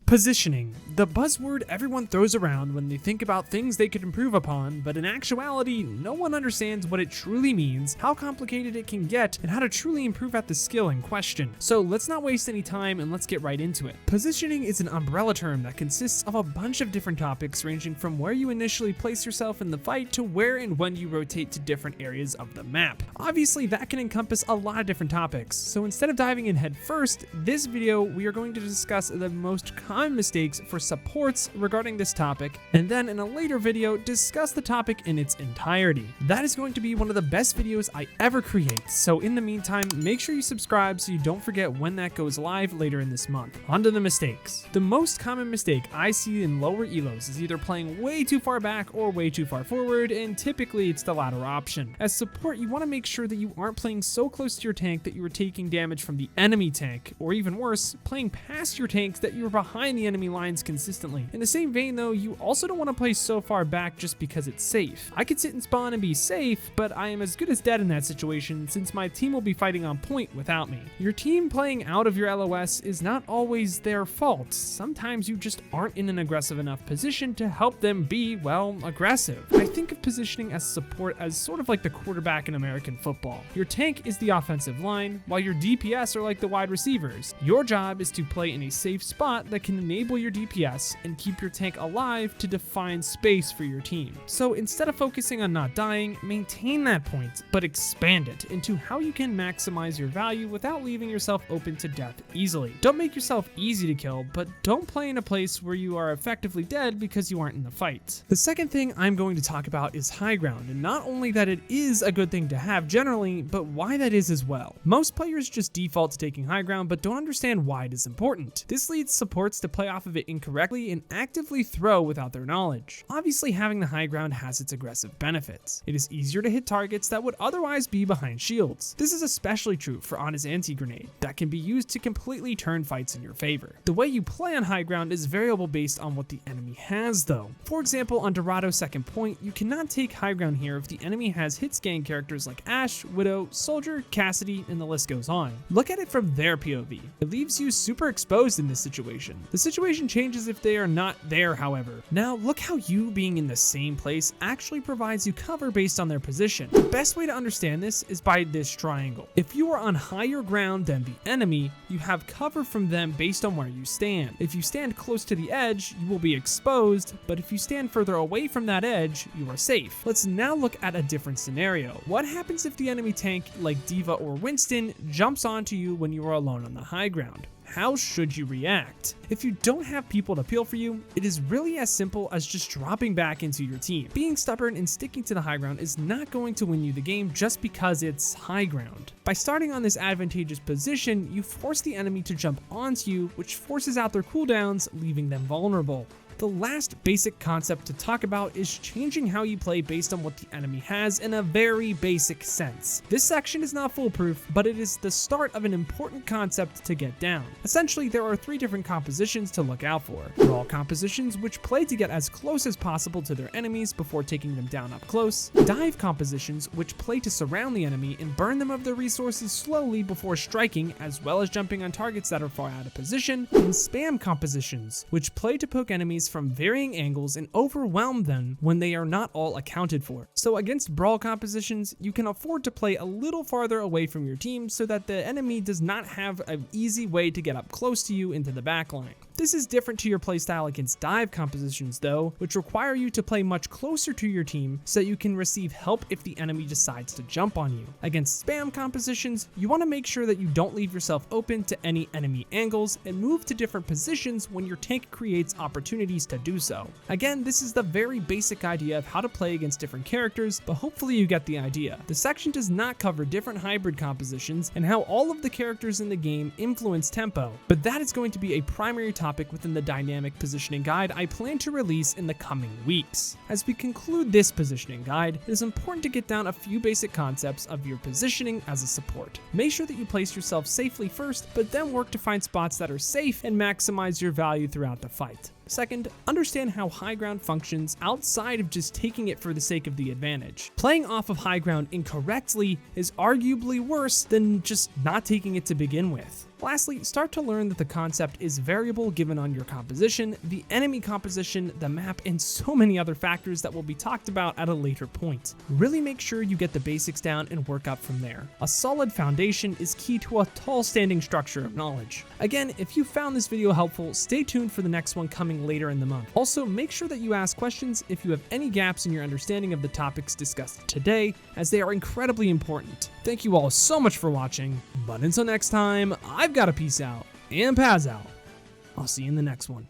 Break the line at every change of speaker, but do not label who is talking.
Positioning, the buzzword everyone throws around when they think about things they could improve upon, but in actuality, no one understands what it truly means, how complicated it can get, and how to truly improve at the skill in question. So let's not waste any time and let's get right into it. Positioning is an umbrella term that consists of a bunch of different topics ranging from where you initially place yourself in the fight to where and when you rotate to different areas of the map. Obviously, that can encompass a lot of different topics, so instead of diving in head first, this video we are going to discuss the most common mistakes for supports regarding this topic, and then in a later video discuss the topic in its entirety. That is going to be one of the best videos I ever create, so in the meantime make sure you subscribe so you don't forget when that goes live later in this month. On to the mistakes. The most common mistake I see in lower elos is either playing way too far back or way too far forward, and typically it's the latter option. As support, you want to make sure that you aren't playing so close to your tank that you are taking damage from the enemy tank, or even worse, playing past your tanks that you are behind the enemy lines consistently. In the same vein though, you also don't want to play so far back just because it's safe. I could sit and spawn and be safe, but I am as good as dead in that situation since my team will be fighting on point without me. Your team playing out of your LOS is not always their fault. Sometimes you just aren't in an aggressive enough position to help them be, well, aggressive. I think of positioning as support as sort of like the quarterback in American football. Your tank is the offensive line, while your DPS are like the wide receivers. Your job is to play in a safe spot that can enable your DPS and keep your tank alive to define space for your team. So instead of focusing on not dying, maintain that point, but expand it into how you can maximize your value without leaving yourself open to death easily. Don't make yourself easy to kill, but don't play in a place where you are effectively dead because you aren't in the fight. The second thing I'm going to talk about is high ground, and not only that it is a good thing to have generally, but why that is as well. Most players just default to taking high ground but don't understand why it is important. This leads supports to play off of it incorrectly and actively throw without their knowledge. Obviously, having the high ground has its aggressive benefits. It is easier to hit targets that would otherwise be behind shields. This is especially true for Ana's anti-grenade that can be used to completely turn fights in your favor. The way you play on high ground is variable based on what the enemy has though. For example, on Dorado's second point, you cannot take high ground here if the enemy has hit scan characters like Ashe, Widow, Soldier, Cassidy, and the list goes on. Look at it from their POV. It leaves you super exposed in this situation. The situation changes if they are not there, however. Now look how you being in the same place actually provides you cover based on their position. The best way to understand this is by this triangle. If you are on higher ground than the enemy, you have cover from them based on where you stand. If you stand close to the edge, you will be exposed, but if you stand further away from that edge, you are safe. Let's now look at a different scenario. What happens if the enemy tank like D.Va or Winston jumps onto you when you are alone on the high ground? How should you react? If you don't have people to peel for you, it is really as simple as just dropping back into your team. Being stubborn and sticking to the high ground is not going to win you the game just because it's high ground. By starting on this advantageous position, you force the enemy to jump onto you, which forces out their cooldowns, leaving them vulnerable. The last basic concept to talk about is changing how you play based on what the enemy has in a very basic sense. This section is not foolproof, but it is the start of an important concept to get down. Essentially, there are three different compositions to look out for. Brawl compositions, which play to get as close as possible to their enemies before taking them down up close. Dive compositions, which play to surround the enemy and burn them of their resources slowly before striking, as well as jumping on targets that are far out of position. And spam compositions, which play to poke enemies from varying angles and overwhelm them when they are not all accounted for. So against brawl compositions, you can afford to play a little farther away from your team so that the enemy does not have an easy way to get up close to you into the backline. This is different to your playstyle against dive compositions though, which require you to play much closer to your team so you can receive help if the enemy decides to jump on you. Against spam compositions, you want to make sure that you don't leave yourself open to any enemy angles and move to different positions when your tank creates opportunities to do so. Again, this is the very basic idea of how to play against different characters, but hopefully you get the idea. The section does not cover different hybrid compositions and how all of the characters in the game influence tempo, but that is going to be a primary topic within the dynamic positioning guide I plan to release in the coming weeks. As we conclude this positioning guide, it is important to get down a few basic concepts of your positioning as a support. Make sure that you place yourself safely first, but then work to find spots that are safe and maximize your value throughout the fight. Second, understand how high ground functions outside of just taking it for the sake of the advantage. Playing off of high ground incorrectly is arguably worse than just not taking it to begin with. Lastly, start to learn that the concept is variable given on your composition, the enemy composition, the map, and so many other factors that will be talked about at a later point. Really make sure you get the basics down and work up from there. A solid foundation is key to a tall standing structure of knowledge. Again, if you found this video helpful, stay tuned for the next one coming later in the month. Also, make sure that you ask questions if you have any gaps in your understanding of the topics discussed today, as they are incredibly important. Thank you all so much for watching, but until next time, I've got to peace out and Paz out. I'll see you in the next one.